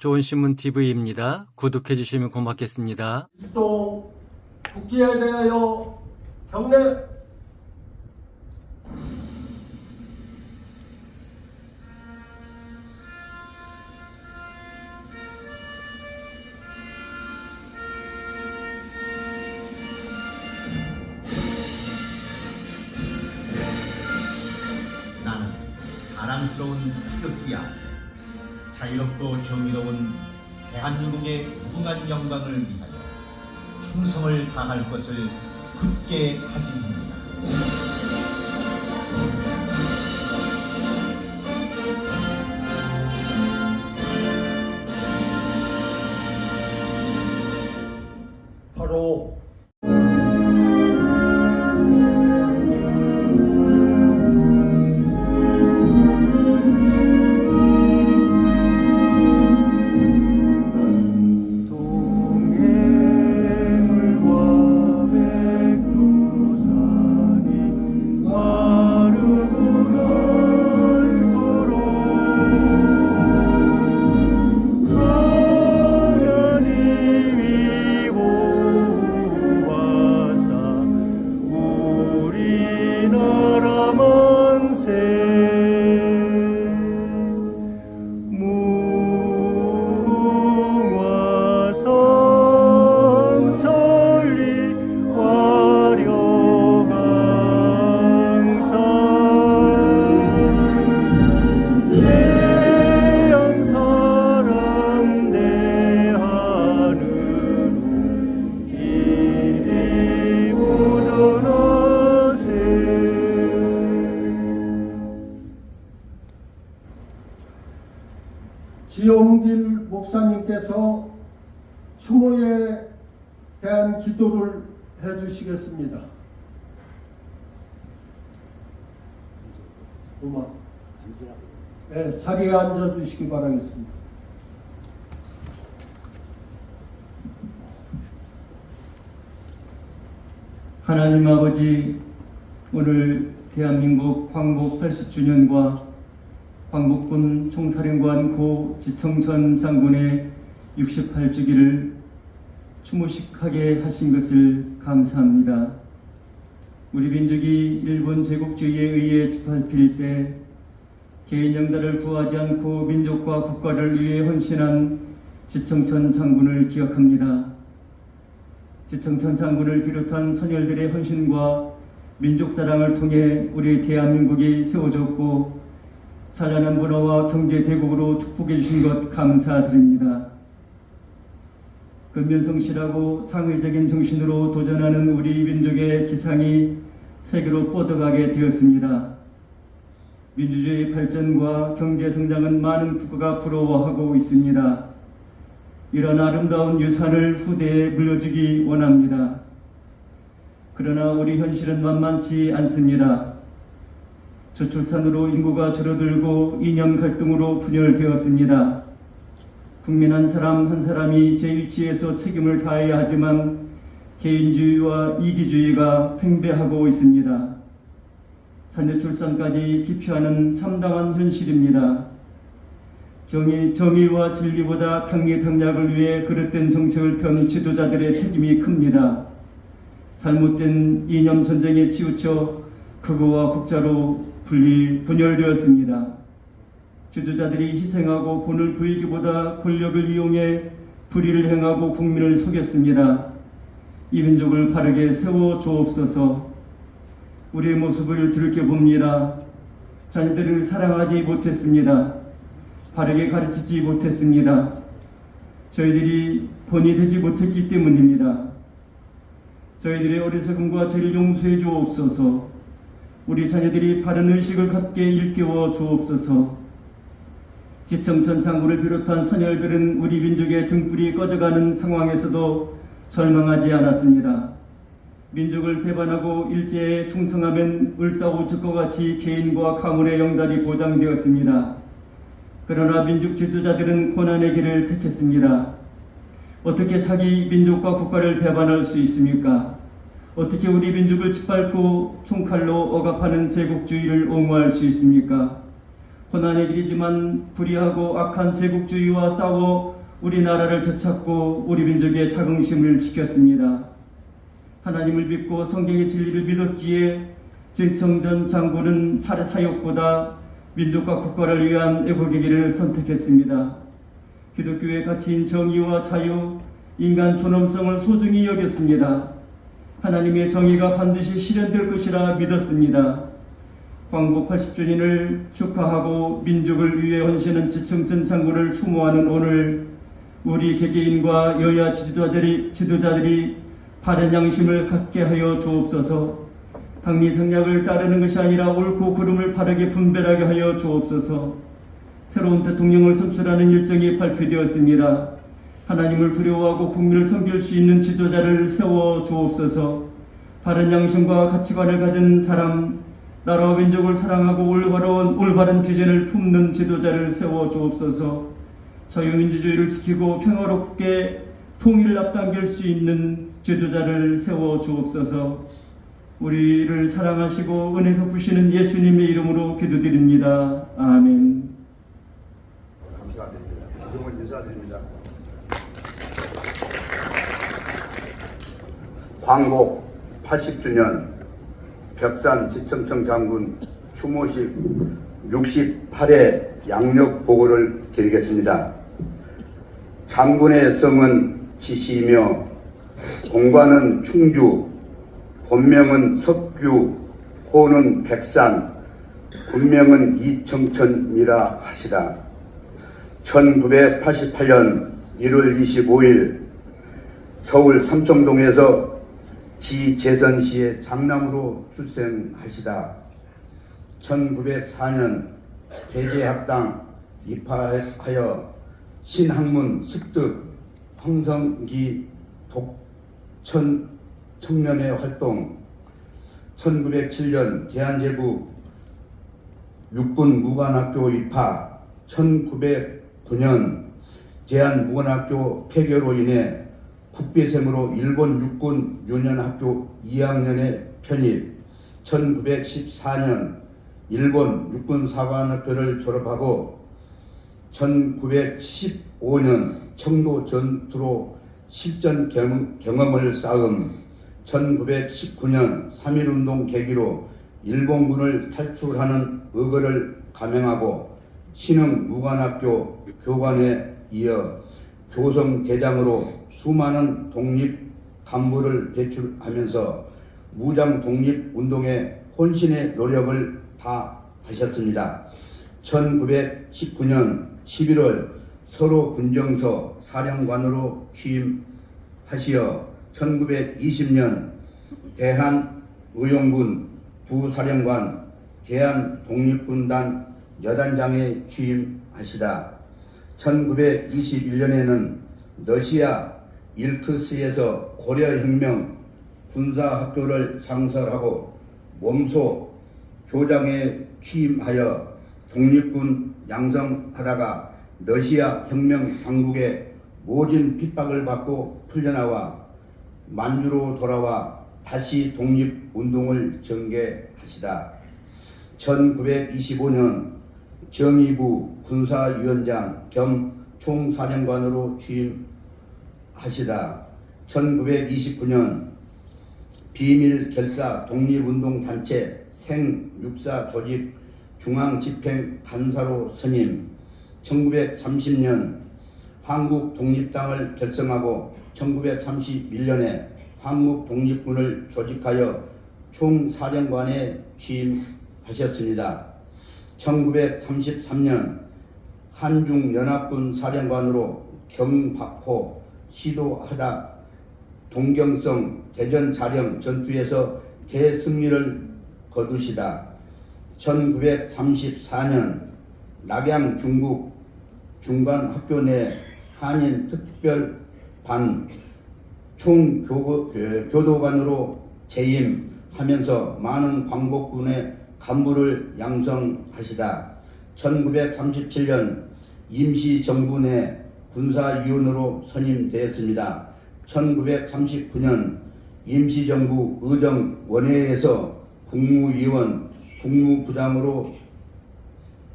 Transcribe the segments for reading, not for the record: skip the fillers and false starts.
좋은신문TV입니다. 구독해 주시면 고맙겠습니다. 또 국기에 대하여 경례. 나는 자랑스러운 태극기야. 자유롭고 정의로운 대한민국의 무궁한 영광을 위하여 충성을 다할 것을 굳게 다짐합니다. 바로 지용길 목사님께서 추모에 대한 기도를 해주시겠습니다. 음악. 네, 자리에 앉아주시기 바라겠습니다. 하나님 아버지, 오늘 대한민국 광복 80주년과 광복군 총사령관 고 지청천 장군의 68주기를 추모식하게 하신 것을 감사합니다. 우리 민족이 일본 제국주의에 의해 짓밟힐 때 개인 영달을 구하지 않고 민족과 국가를 위해 헌신한 지청천 장군을 기억합니다. 지청천 장군을 비롯한 선열들의 헌신과 민족사랑을 통해 우리 대한민국이 세워졌고 찬란한 문화와 경제 대국으로 축복해 주신 것 감사드립니다. 근면성실하고 창의적인 정신으로 도전하는 우리 민족의 기상이 세계로 뻗어가게 되었습니다. 민주주의 발전과 경제 성장은 많은 국가가 부러워하고 있습니다. 이런 아름다운 유산을 후대에 물려주기 원합니다. 그러나 우리 현실은 만만치 않습니다. 저출산으로 인구가 줄어들고 이념 갈등으로 분열되었습니다. 국민 한 사람 한 사람이 제 위치에서 책임을 다해야 하지만 개인주의와 이기주의가 팽배하고 있습니다. 자녀 출산까지 기피하는 참담한 현실입니다. 정의와 진리보다 당리당략을 위해 그릇된 정책을 펴는 지도자들의 책임이 큽니다. 잘못된 이념 전쟁에 치우쳐 극우와 국자로 분열되었습니다. 지도자들이 희생하고 본을 보이기보다 권력을 이용해 불의를 행하고 국민을 속였습니다. 이 민족을 바르게 세워주옵소서. 우리의 모습을 들켜봅니다. 자녀들을 사랑하지 못했습니다. 바르게 가르치지 못했습니다. 저희들이 본이 되지 못했기 때문입니다. 저희들의 어리석음과 죄를 용서해 주옵소서. 우리 자녀들이 바른 의식을 갖게 일깨워 주옵소서. 지청천 장군을 비롯한 선열들은 우리 민족의 등불이 꺼져가는 상황에서도 절망하지 않았습니다. 민족을 배반하고 일제에 충성하면 을사오적과 같이 개인과 가문의 영달이 보장되었습니다. 그러나 민족 지도자들은 고난의 길을 택했습니다. 어떻게 자기 민족과 국가를 배반할 수 있습니까? 어떻게 우리 민족을 짓밟고 총칼로 억압하는 제국주의를 옹호할 수 있습니까? 고난의 길이지만 불의하고 악한 제국주의와 싸워 우리나라를 되찾고 우리 민족의 자긍심을 지켰습니다. 하나님을 믿고 성경의 진리를 믿었기에 진청전 장군은 사욕보다 민족과 국가를 위한 애국의 길을 선택했습니다. 기독교의 가치인 정의와 자유, 인간 존엄성을 소중히 여겼습니다. 하나님의 정의가 반드시 실현될 것이라 믿었습니다. 광복 80주년을 축하하고 민족을 위해 헌신한 지청전 장군을 추모하는 오늘, 우리 개개인과 여야 지도자들이 바른 양심을 갖게 하여 주옵소서. 당리당략을 따르는 것이 아니라 옳고 그름을 바르게 분별하게 하여 주옵소서. 새로운 대통령을 선출하는 일정이 발표되었습니다. 하나님을 두려워하고 국민을 섬길 수 있는 지도자를 세워 주옵소서. 바른 양심과 가치관을 가진 사람, 나라와 민족을 사랑하고 올바른 비전을 품는 지도자를 세워 주옵소서. 자유민주주의를 지키고 평화롭게 통일을 앞당길 수 있는 지도자를 세워 주옵소서. 우리를 사랑하시고 은혜 베푸시는 예수님의 이름으로 기도드립니다. 아멘. 감사드립니다. 이동을 인사드립니다. 광복 80주년 벽산 지청청 장군 추모식 68회 양력 보고를 드리겠습니다. 장군의 성은 지시이며 공관은 충주, 본명은 석규, 호는 백산, 군명은 이청천이라 하시다. 1988년 1월 25일 서울 삼청동에서 지재선시의 장남으로 출생하시다. 1904년 대개학당 입학하여 신학문 습득 황성기 독천 청년회 활동, 1907년 대한제국 육군무관학교 입학, 1909년 대한무관학교 폐교로 인해 국비생으로 일본 육군 유년학교 2학년에 편입, 1914년 일본 육군사관학교를 졸업하고 1915년 청도 전투로 실전 경험을 쌓음, 1919년 3.1운동 계기로 일본군을 탈출하는 의거를 감행하고 신흥무관학교 교관에 이어 교성대장으로 수많은 독립 간부를 배출하면서 무장 독립운동에 혼신의 노력을 다하셨습니다. 1919년 11월 서로 군정서 사령관으로 취임하시어 1920년 대한의용군 부사령관, 대한독립군단 여단장에 취임하시다. 1921년에는 러시아 일크스에서 고려혁명 군사학교를 창설하고 몸소 교장에 취임하여 독립군 양성하다가 러시아 혁명 당국의 모진 핍박을 받고 풀려나와 만주로 돌아와 다시 독립운동을 전개하시다. 1925년 정의부 군사위원장 겸 총사령관으로 취임하시다. 1929년 비밀결사 독립운동단체 생육사 조직 중앙집행 간사로 선임, 1930년 한국독립당을 결성하고 1931년에 한국독립군을 조직하여 총사령관에 취임하셨습니다. 1933년 한중연합군 사령관으로 경박호 시도하다 동경성 대전자령 전투에서 대승리를 거두시다. 1934년 낙양 중국 중간학교 내 한인 특별반 총교도관으로 재임하면서 많은 광복군의 간부를 양성하시다. 1937년 임시정부 내 군사위원으로 선임되었습니다. 1939년 임시정부 의정원회에서 국무위원, 국무부장으로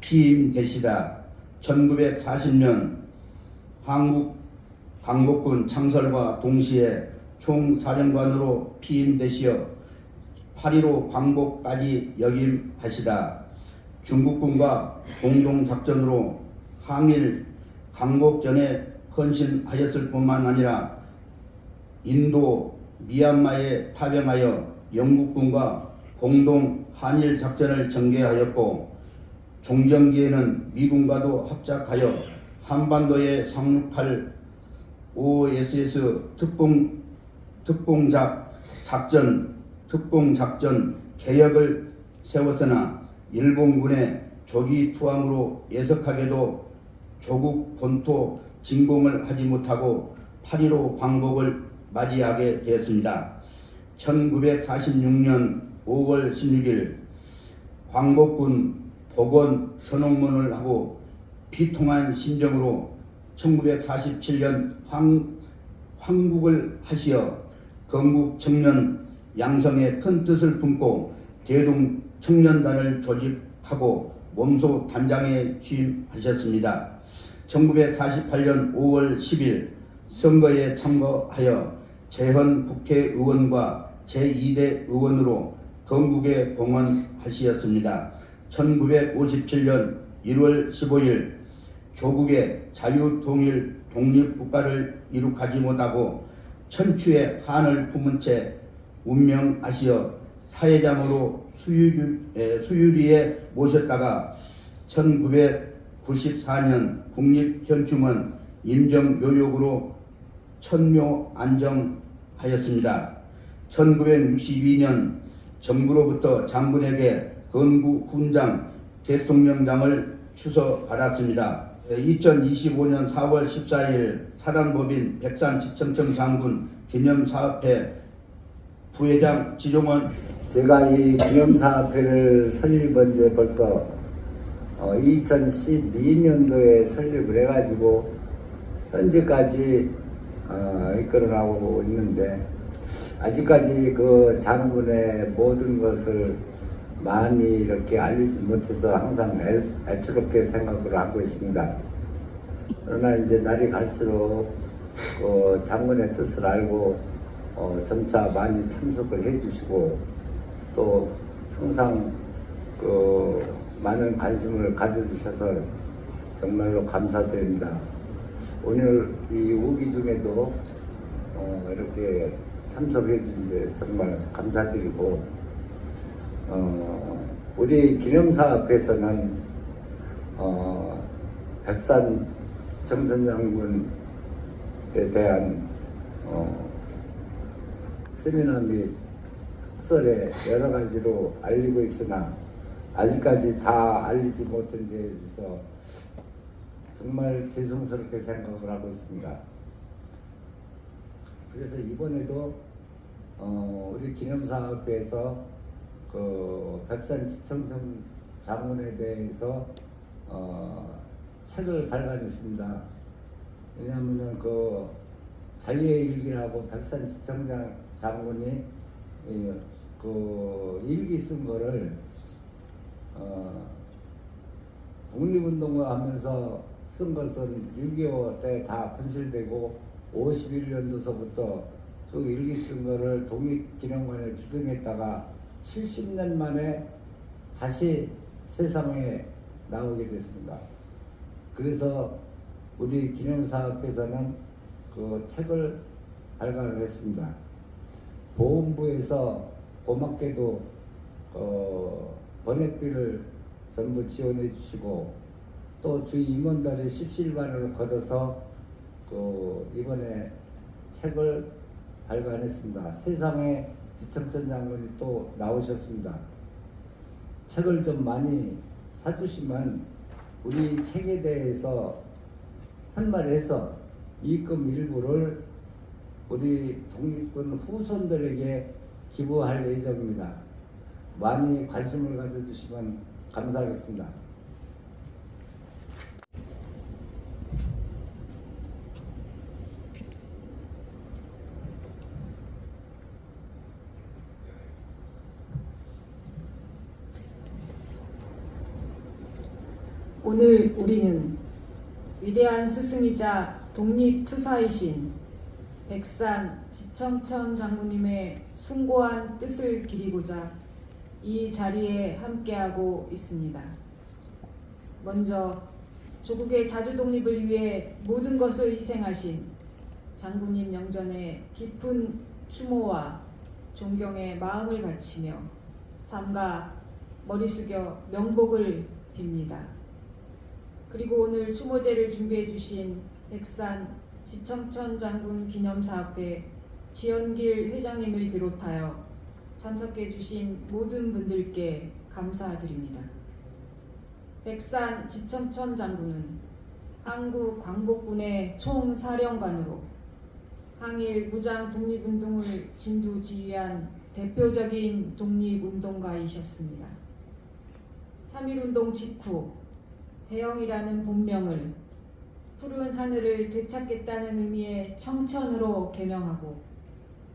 피임되시다 1940년 한국 광복군 창설과 동시에 총사령관으로 피임되시어 8.15 광복까지 역임하시다 중국군과 공동작전으로 항일 광복전에 헌신하였을 뿐만 아니라 인도, 미얀마에 파병하여 영국군과 공동 한일 작전을 전개하였고 종전기에는 미군과도 합작하여 한반도에 상륙할 OSS 특공작전 개혁을 세웠으나 일본군의 조기 투항으로 예석하게도 조국 본토 진공을 하지 못하고 8.15 광복을 맞이하게 되었습니다. 1946년 5월 16일 광복군 복원 선언문을 하고 비통한 심정으로 1947년 황국을 하시어 건국 청년 양성의 큰 뜻을 품고 대동 청년단을 조직하고 몸소 단장에 취임하셨습니다. 1948년 5월 10일 선거에 참가하여 재헌 국회의원과 제2대 의원으로 건국에 공헌하셨습니다. 1957년 1월 15일 조국의 자유통일 독립국가를 이룩하지 못하고 천추의 한을 품은 채 운명하시어 사회장으로 수유리에 모셨다가 1994년 국립현충원 임정묘역으로 천묘 안정하였습니다. 1962년 정부로부터 장군에게 건국훈장 대통령장을 추서받았습니다. 2025년 4월 14일 사단법인 백산지청청 장군 기념사업회 부회장 지종원. 제가 이 기념사업회를 설립한 지 벌써 2012년도에 설립을 해가지고 현재까지 이끌어 나오고 있는데 아직까지 그 장군의 모든 것을 많이 이렇게 알리지 못해서 항상 애처롭게 생각을 하고 있습니다. 그러나 이제 날이 갈수록 그 장군의 뜻을 알고 점차 많이 참석을 해주시고 또 항상 그 많은 관심을 가져주셔서 정말로 감사드립니다. 오늘 이 우기 중에도 이렇게 참석해 주신데 정말 감사드리고 우리 기념사업에서는 백산지청천 장군에 대한 세미나 및 썰에 여러 가지로 알리고 있으나 아직까지 다 알리지 못한 데에 대해서 정말 죄송스럽게 생각을 하고 있습니다. 그래서 이번에도 우리 기념사업회에서 그 백산지청천 장군에 대해서 책을 발간했습니다. 왜냐하면 그 자유의 일기라고 백산지청장 장군이 그 일기 쓴 거를 독립운동을 하면서 쓴 것은 6.25 때 다 분실되고 51년도서부터 저 일기 쓴 거를 독립기념관에 기증했다가 70년 만에 다시 세상에 나오게 됐습니다. 그래서 우리 기념사업회에서는 그 책을 발간을 했습니다. 보훈부에서 고맙게도 번역비를 전부 지원해 주시고 또 저희 임원들이 십시일반을 걷어서 이번에 책을 발간했습니다. 세상에 지청천 장군이 또 나오셨습니다. 책을 좀 많이 사주시면 우리 책에 대해서 한말해서 이익금 일부를 우리 독립군 후손들에게 기부할 예정입니다. 많이 관심을 가져주시면 감사하겠습니다. 오늘 우리는 위대한 스승이자 독립투사이신 백산 지청천 장군님의 숭고한 뜻을 기리고자 이 자리에 함께하고 있습니다. 먼저 조국의 자주독립을 위해 모든 것을 희생하신 장군님 영전에 깊은 추모와 존경의 마음을 바치며 삼가 머리 숙여 명복을 빕니다. 그리고 오늘 추모제를 준비해 주신 백산 지청천 장군 기념사업회 지연길 회장님을 비롯하여 참석해 주신 모든 분들께 감사드립니다. 백산 지청천 장군은 한국 광복군의 총사령관으로 항일 무장 독립운동을 진두지휘한 대표적인 독립운동가이셨습니다. 3.1운동 직후 대영이라는 본명을 푸른 하늘을 되찾겠다는 의미의 청천으로 개명하고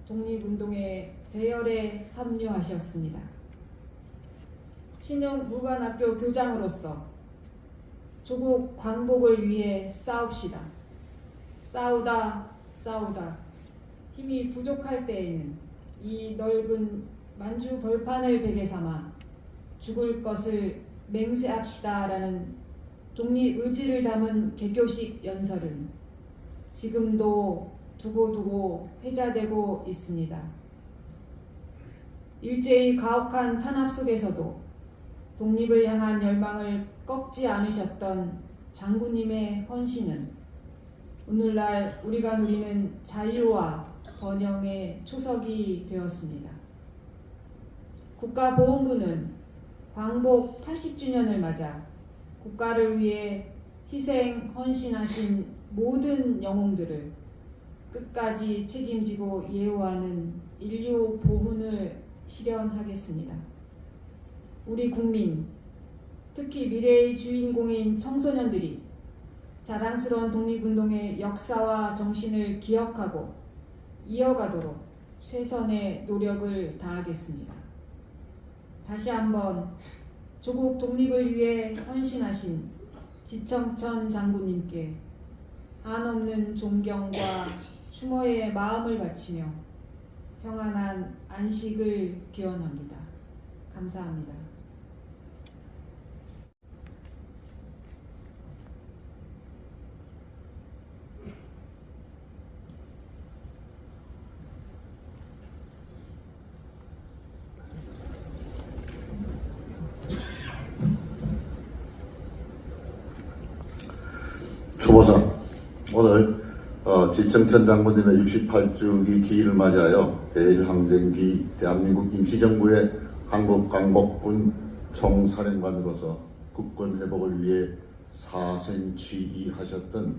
독립운동의 대열에 합류하셨습니다. 신흥 무관학교 교장으로서 조국 광복을 위해 싸웁시다. 싸우다 힘이 부족할 때에는 이 넓은 만주 벌판을 베개 삼아 죽을 것을 맹세합시다라는 독립의지를 담은 개교식 연설은 지금도 두고두고 회자되고 있습니다. 일제히 가혹한 탄압 속에서도 독립을 향한 열망을 꺾지 않으셨던 장군님의 헌신은 오늘날 우리가 누리는 자유와 번영의 초석이 되었습니다. 국가보훈부는 광복 80주년을 맞아 국가를 위해 희생, 헌신하신 모든 영웅들을 끝까지 책임지고 예우하는 인류 보훈을 실현하겠습니다. 우리 국민, 특히 미래의 주인공인 청소년들이 자랑스러운 독립운동의 역사와 정신을 기억하고 이어가도록 최선의 노력을 다하겠습니다. 다시 한번 조국 독립을 위해 헌신하신 지청천 장군님께 한없는 존경과 추모의 마음을 바치며 평안한 안식을 기원합니다. 감사합니다. 추모사 오늘 지청천 장군님의 68주기 기일을 맞이하여 대일항쟁기 대한민국 임시정부의 한국광복군 총사령관으로서 국권 회복을 위해 사생취의하셨던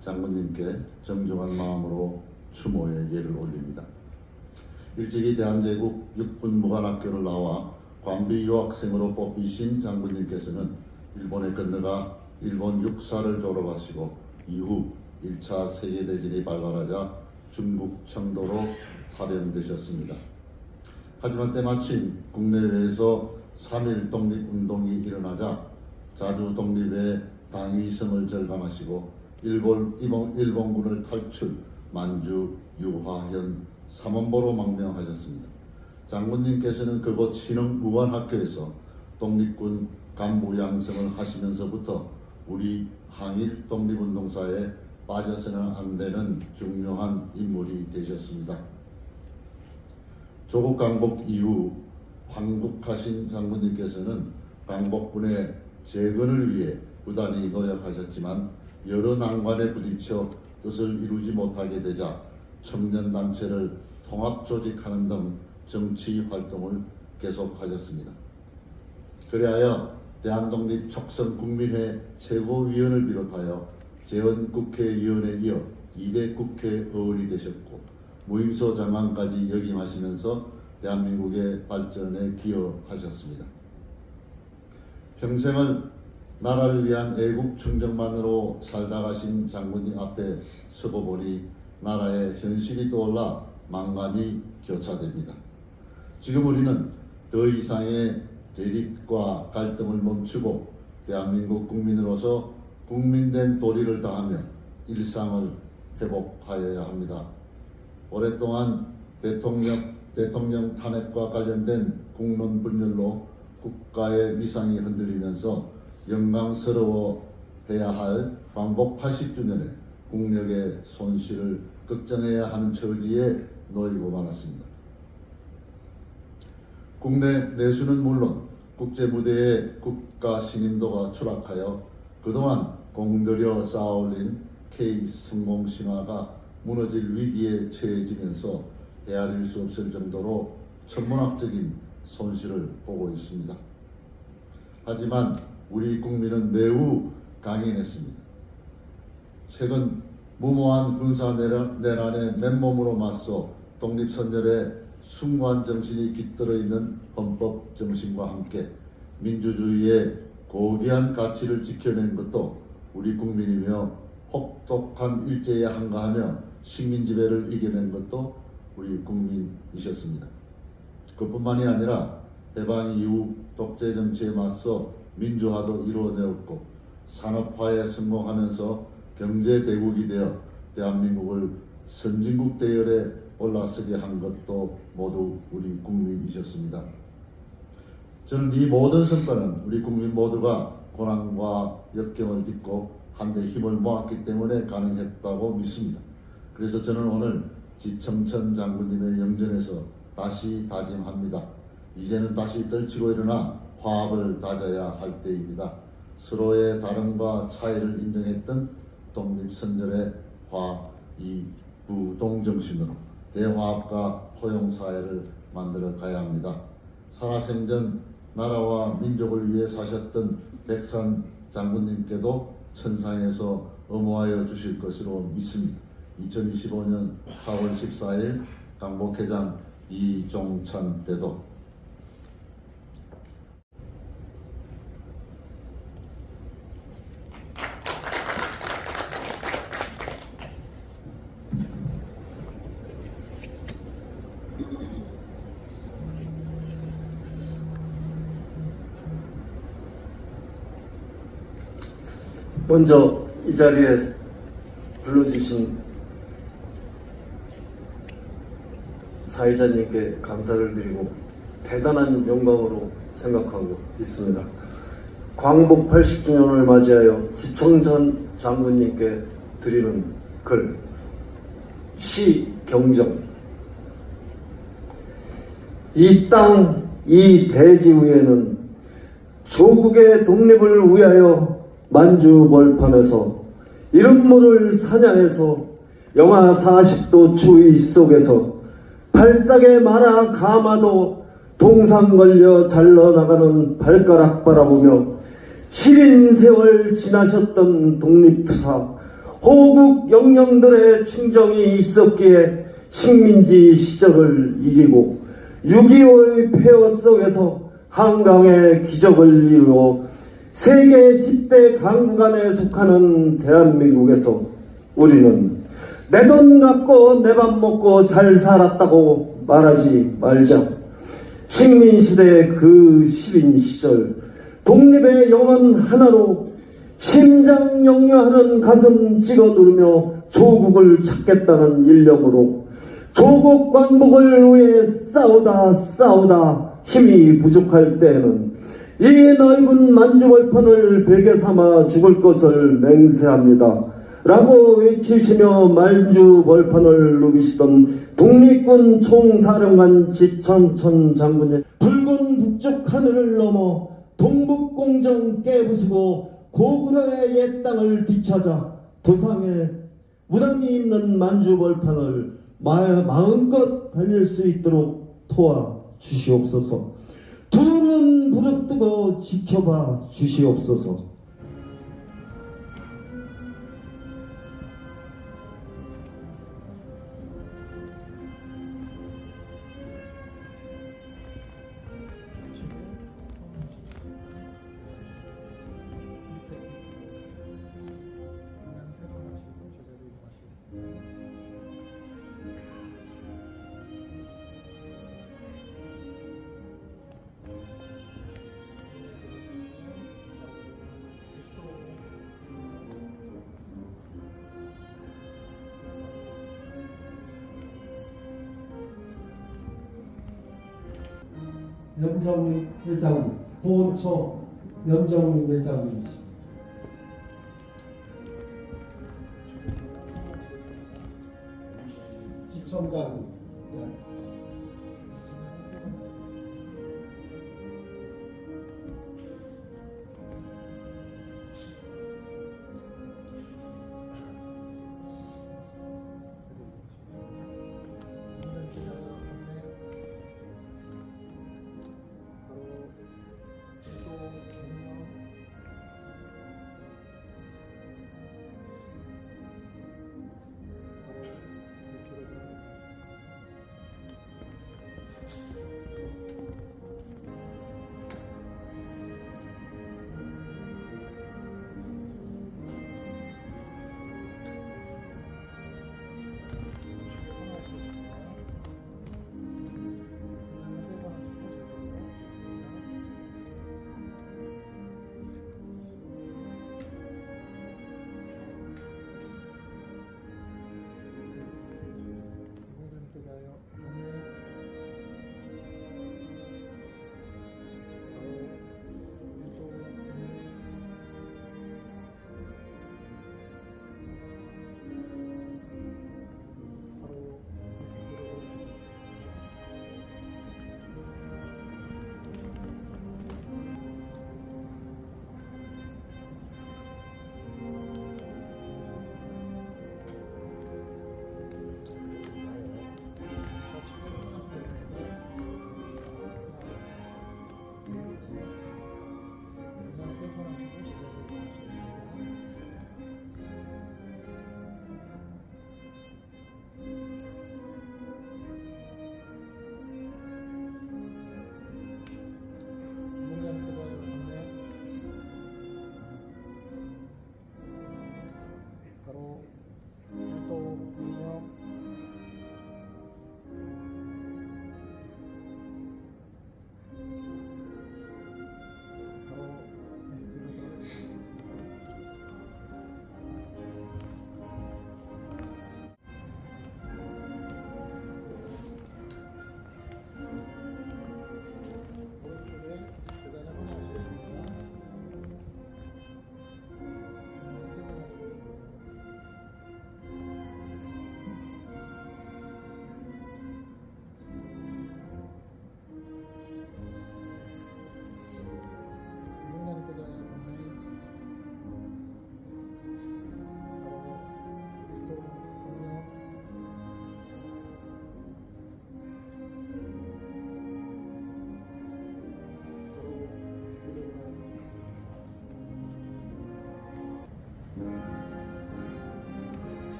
장군님께 정중한 마음으로 추모의 예를 올립니다. 일찍이 대한제국 육군무관학교를 나와 관비 유학생으로 뽑히신 장군님께서는 일본에 건너가 일본 육사를 졸업하시고 이후 1차 세계대전이 발발하자 중국 청도로 파병되셨습니다. 하지만 때마침 국내외에서 3.1 독립운동이 일어나자 자주 독립의 당위성을 절감하시고 일본군을 탈출, 만주, 유화현, 삼원보로 망명하셨습니다. 장군님께서는 그곳 신흥무관학교에서 독립군 간부 양성을 하시면서부터 우리 항일 독립운동사에 빠져서는 안 되는 중요한 인물이 되셨습니다. 조국 광복 이후 황국하신 장군님께서는 광복군의 재건을 위해 부단히 노력하셨지만 여러 난관에 부딪혀 뜻을 이루지 못하게 되자 청년단체를 통합조직하는 등 정치 활동을 계속하셨습니다. 그리하여 대한독립촉성국민회 최고위원을 비롯하여 재원국회의원에 이어 2대 국회의원이 되셨고 무임소 장관까지 역임하시면서 대한민국의 발전에 기여하셨습니다. 평생을 나라를 위한 애국 충정만으로 살다 가신 장군님 앞에 서고 보니 나라의 현실이 떠올라 만감이 교차됩니다. 지금 우리는 더 이상의 대립과 갈등을 멈추고 대한민국 국민으로서 국민된 도리를 다하며 일상을 회복하여야 합니다. 오랫동안 대통령 탄핵과 관련된 국론 분열로 국가의 위상이 흔들리면서 영광스러워해야 할 광복 80주년의 국력의 손실을 걱정해야 하는 처지에 놓이고 말았습니다. 국내 내수는 물론 국제 무대의 국가 신임도가 추락하여 그동안 공들여 쌓아올린 K 성공 신화가 무너질 위기에 처해지면서 헤아릴 수 없을 정도로 천문학적인 손실을 보고 있습니다. 하지만 우리 국민은 매우 강인했습니다. 최근 무모한 군사 내란에 맨몸으로 맞서 독립선열의 숭고한 정신이 깃들어 있는 헌법 정신과 함께 민주주의의 고귀한 가치를 지켜낸 것도 우리 국민이며 혹독한 일제에 한가하며 식민지배를 이겨낸 것도 우리 국민이셨습니다. 그뿐만이 아니라 해방 이후 독재 정치에 맞서 민주화도 이루어내었고 산업화에 성공하면서 경제 대국이 되어 대한민국을 선진국 대열에 올라서게 한 것도 모두 우리 국민이셨습니다. 저는 이 모든 성과는 우리 국민 모두가 고난과 역경을 딛고 한데 힘을 모았기 때문에 가능했다고 믿습니다. 그래서 저는 오늘 지청천 장군님의 영전에서 다시 다짐합니다. 이제는 다시 떨치고 일어나 화합을 다져야 할 때입니다. 서로의 다름과 차이를 인정했던 독립선열의 화이부동정신으로 대화합과 포용사회를 만들어 가야 합니다. 살아생전 나라와 민족을 위해 사셨던 백산 장군님께도 천상에서 엄호하여 주실 것으로 믿습니다. 2025년 4월 14일 강복회장 이종찬 대도 먼저 이 자리에 불러주신 사회자님께 감사를 드리고 대단한 영광으로 생각하고 있습니다. 광복 80주년을 맞이하여 지청천 장군님께 드리는 글 시경정. 이 땅, 이 대지 위에는 조국의 독립을 위하여 만주벌판에서 이름 모를 사냥에서 영하 40도 추위 속에서 발삭에 말아 감아도 동상 걸려 잘러나가는 발가락 바라보며 시린 세월 지나셨던 독립투사 호국 영령들의 충정이 있었기에 식민지 시절을 이기고 6.25의 폐허 속에서 한강의 기적을 이루어 세계 10대 강국안에 속하는 대한민국에서 우리는 내 돈 갖고 내 밥 먹고 잘 살았다고 말하지 말자. 식민시대의 그 시린 시절 독립의 영혼 하나로 심장 역려하는 가슴 찍어 누르며 조국을 찾겠다는 일념으로 조국 광복을 위해 싸우다 힘이 부족할 때에는 이 넓은 만주벌판을 베개 삼아 죽을 것을 맹세합니다. 라고 외치시며 만주벌판을 누비시던 독립군 총사령관 지청천 장군의 붉은 북쪽 하늘을 넘어 동북공정 깨부수고 고구려의 옛 땅을 뒤찾아 도상의 무덤이 있는 만주벌판을 마음껏 달릴 수 있도록 도와주시옵소서. 두 눈 부릅뜨고 지켜봐 주시옵소서. 염정민 회장님, 보훈처 염정민 회장님이십니다. 지청장님, 네.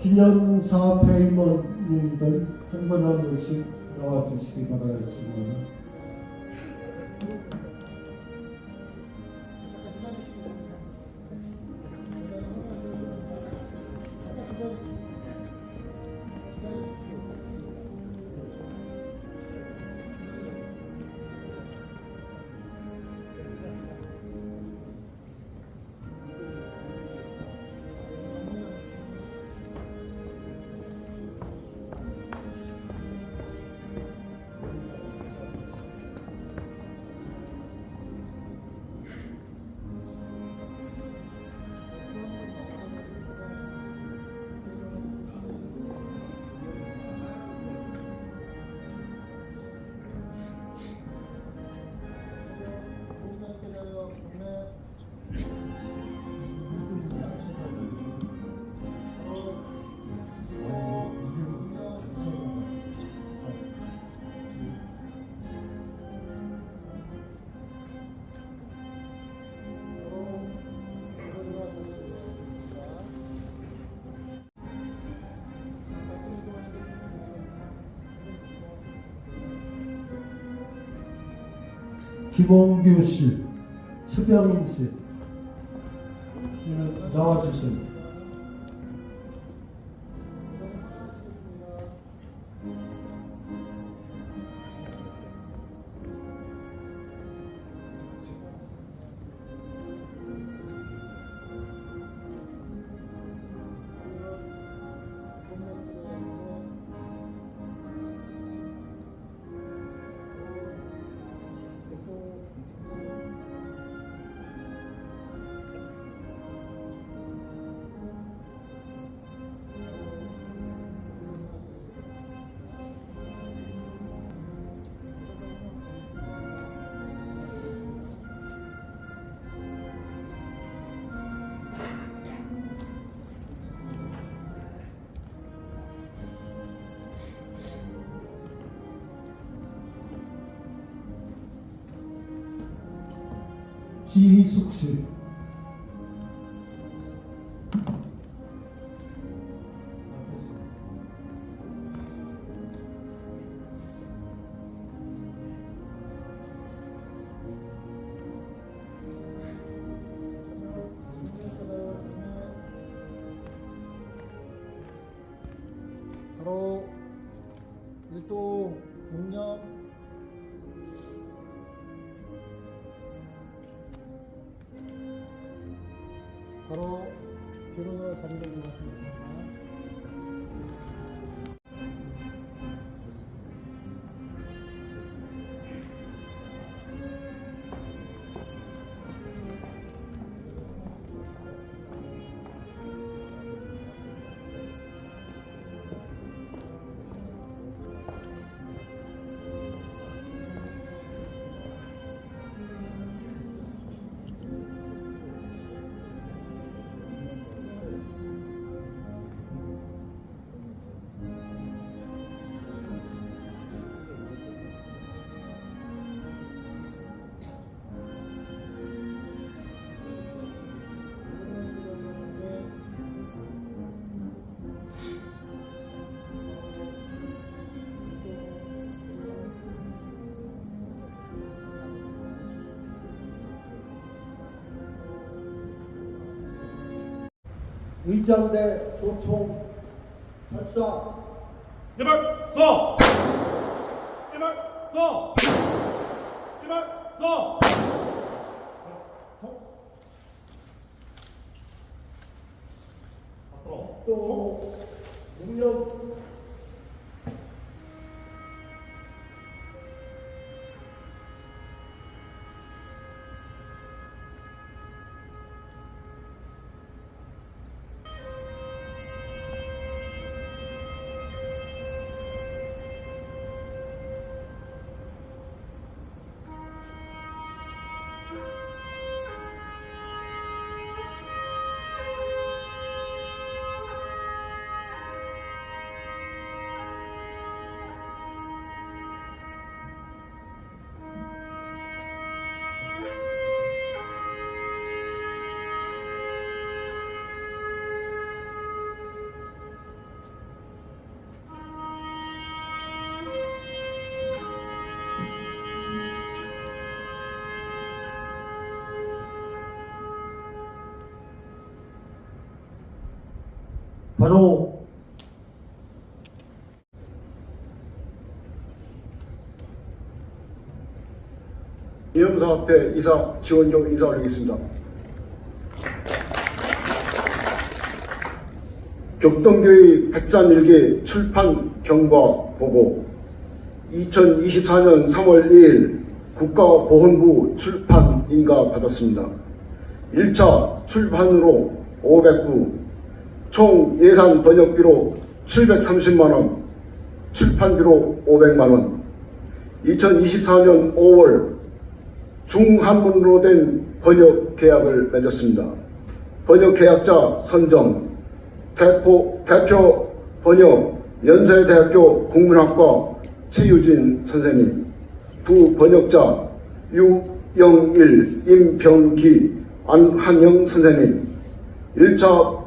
기념사 회의원님들 한 분 한 분씩 나와주시기 바라겠습니다. 김홍규 씨, 최병인 씨 나와주세요. 지희숙 씨, 바로 일동 용역 바로 결혼을 자리를 이루었습니다. 의장대 조총 발사. 일발 쏘! 일발 쏘! 일발 쏘! 앞으로 또 능력 바로 이영사 앞에 이사 지원경 인사 올리겠습니다. 격동교의 백산일기 출판 경과 보고 2024년 3월 2일 국가보훈부 출판 인가 받았습니다. 1차 출판으로 500부, 총 예산 번역비로 730만원, 출판비로 500만원, 2024년 5월 중한문으로 된 번역 계약을 맺었습니다. 번역 계약자 선정, 대표 번역 연세대학교 국문학과 최유진 선생님, 부번역자 유영일, 임병기, 안한영 선생님, 1차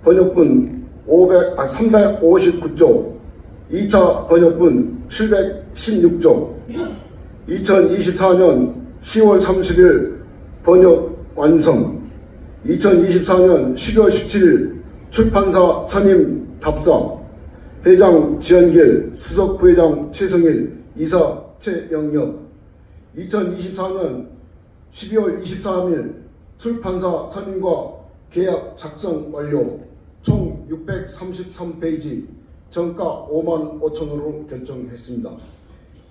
번역분 359조, 2차 번역분 716조, 2024년 10월 30일 번역 완성. 2024년 12월 17일 출판사 선임 답사. 회장 지연길, 수석 부회장 최성일, 이사 최영혁. 2024년 12월 23일 출판사 선임과 계약 작성 완료. 총 633페이지, 정가 5만 5천원으로 결정했습니다.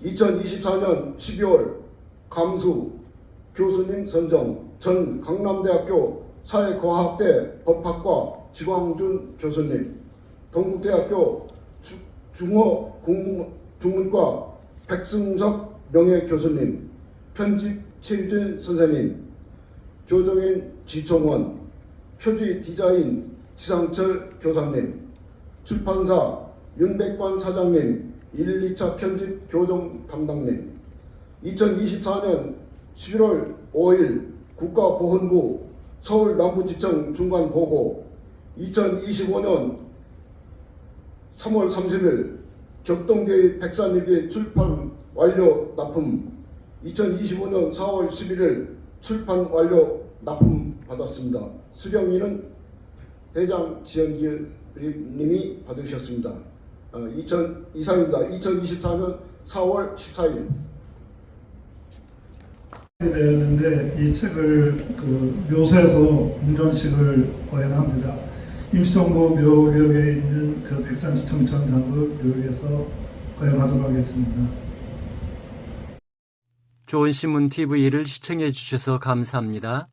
2024년 12월 감수 교수님 선정. 전 강남대학교 사회과학대 법학과 지광준 교수님, 동국대학교 중문과 백승석 명예교수님, 편집 최유진 선생님, 교정인 지총원, 표지 디자인 지상철 교사님, 출판사 윤백관 사장님, 1, 2차 편집 교정 담당님. 2024년 11월 5일 국가보훈부 서울 남부지청 중간보고. 2025년 3월 30일 격동계의 백산일기 출판 완료 납품. 2025년 4월 11일 출판 완료 납품 받았습니다. 수령인은 회장 지연길 님이 받으셨습니다. 이상입니다. 2024년 4월 14일. 되었는데 이 책을 묘소에서 공전식을 거행합니다. 임시정부 묘역에 있는 백산시청 전당을 묘역에서 거행하도록 하겠습니다. 좋은 신문 TV를 시청해 주셔서 감사합니다.